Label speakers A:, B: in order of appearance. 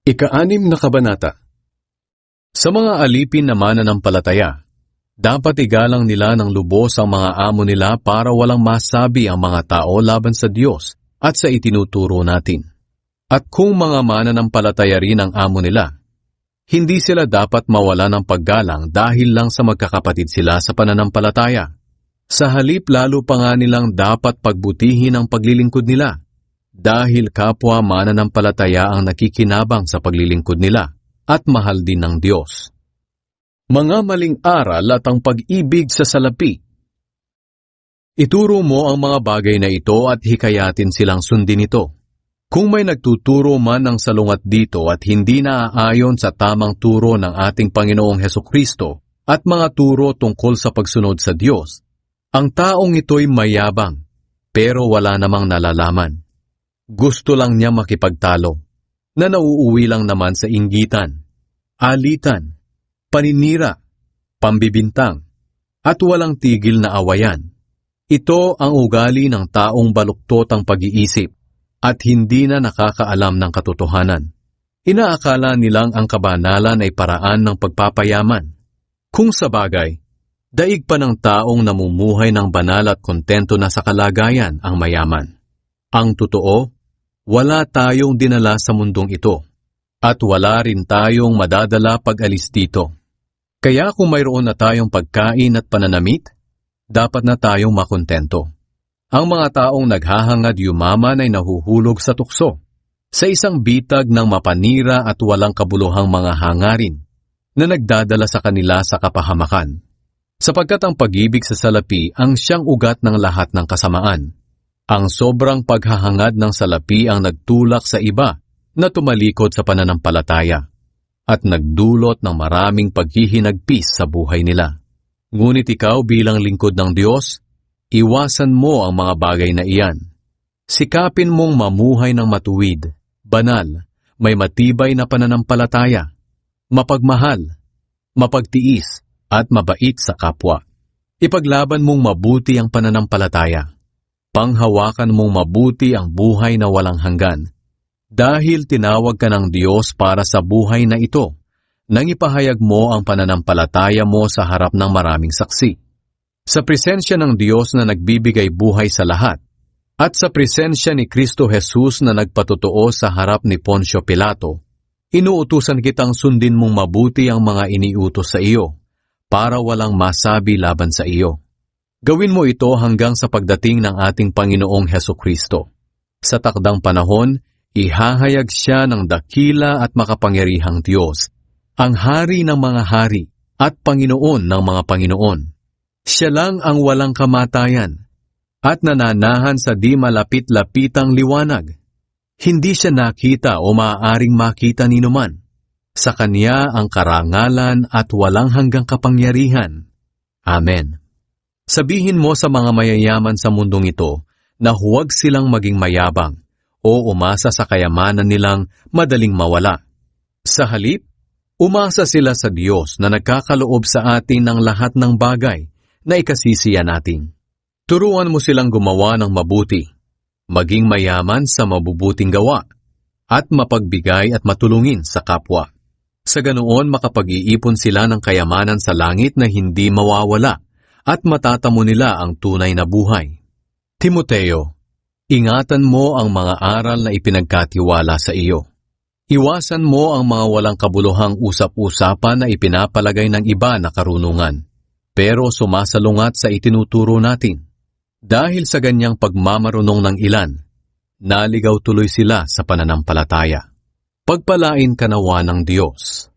A: Ika-6 na kabanata. Sa mga alipin na mananampalataya, dapat igalang nila ng lubos ang mga amo nila para walang masabi ang mga tao laban sa Diyos at sa itinuturo natin. At kung mga mananampalataya rin ang amo nila, hindi sila dapat mawala ng paggalang dahil lang sa magkakapatid sila sa pananampalataya. Sa halip lalo pa nga nilang dapat pagbutihin ang paglilingkod nila, dahil kapwa mananampalataya ang nakikinabang sa paglilingkod nila at mahal din ng Diyos. Mga maling aral at ang pag-ibig sa salapi. Ituro mo ang mga bagay na ito at hikayatin silang sundin ito. Kung may nagtuturo man ng salungat dito at hindi naaayon sa tamang turo ng ating Panginoong Hesukristo at mga turo tungkol sa pagsunod sa Diyos, ang taong ito'y mayabang, pero wala namang nalalaman. Gusto lang niya makipagtalo, na nauuwi lang naman sa inggitan, alitan, paninira, pambibintang, at walang tigil na awayan. Ito ang ugali ng taong baluktot ang pag-iisip at hindi na nakakaalam ng katotohanan. Inaakala nilang ang kabanalan ay paraan ng pagpapayaman. Kung sa bagay, daig pa ng taong namumuhay ng banal at kontento na sa kalagayan ang mayaman. Ang totoo, wala tayong dinala sa mundong ito, at wala rin tayong madadala pag alis dito. Kaya kung mayroon na tayong pagkain at pananamit, dapat na tayong makontento. Ang mga taong naghahangad yumaman ay nahuhulog sa tukso, sa isang bitag ng mapanira at walang kabuluhang mga hangarin, na nagdadala sa kanila sa kapahamakan. Sapagkat ang pag-ibig sa salapi ang siyang ugat ng lahat ng kasamaan. Ang sobrang paghahangad ng salapi ang nagtulak sa iba na tumalikod sa pananampalataya at nagdulot ng maraming paghihinagpis sa buhay nila. Ngunit ikaw bilang lingkod ng Diyos, iwasan mo ang mga bagay na iyan. Sikapin mong mamuhay ng matuwid, banal, may matibay na pananampalataya, mapagmahal, mapagtiis, at mabait sa kapwa. Ipaglaban mong mabuti ang pananampalataya. Panghawakan mong mabuti ang buhay na walang hanggan, dahil tinawag ka ng Diyos para sa buhay na ito, nang ipahayag mo ang pananampalataya mo sa harap ng maraming saksi. Sa presensya ng Diyos na nagbibigay buhay sa lahat, at sa presensya ni Kristo Jesus na nagpatotoo sa harap ni Poncio Pilato, inuutusan kitang sundin mong mabuti ang mga iniutos sa iyo, para walang masabi laban sa iyo. Gawin mo ito hanggang sa pagdating ng ating Panginoong Hesukristo. Sa takdang panahon, ihahayag siya ng dakila at makapangyarihang Diyos, ang Hari ng mga hari at Panginoon ng mga Panginoon. Siya lang ang walang kamatayan at nananahan sa di malapit-lapitang liwanag. Hindi siya nakita o maaaring makita ni numan. Sa Kanya ang karangalan at walang hanggang kapangyarihan. Amen. Sabihin mo sa mga mayayaman sa mundong ito na huwag silang maging mayabang o umasa sa kayamanan nilang madaling mawala. Sa halip, umasa sila sa Diyos na nagkakaloob sa atin ng lahat ng bagay na ikasisiya natin. Turuan mo silang gumawa ng mabuti, maging mayaman sa mabubuting gawa, at mapagbigay at matulungin sa kapwa. Sa ganoon makapag-iipon sila ng kayamanan sa langit na hindi mawawala, at matatamo nila ang tunay na buhay. Timoteo, ingatan mo ang mga aral na ipinagkatiwala sa iyo. Iwasan mo ang mga walang kabuluhang usap-usapan na ipinapalagay ng iba na karunungan, pero sumasalungat sa itinuturo natin. Dahil sa ganyang pagmamarunong ng ilan, naligaw tuloy sila sa pananampalataya. Pagpalain ka nawa ng Diyos.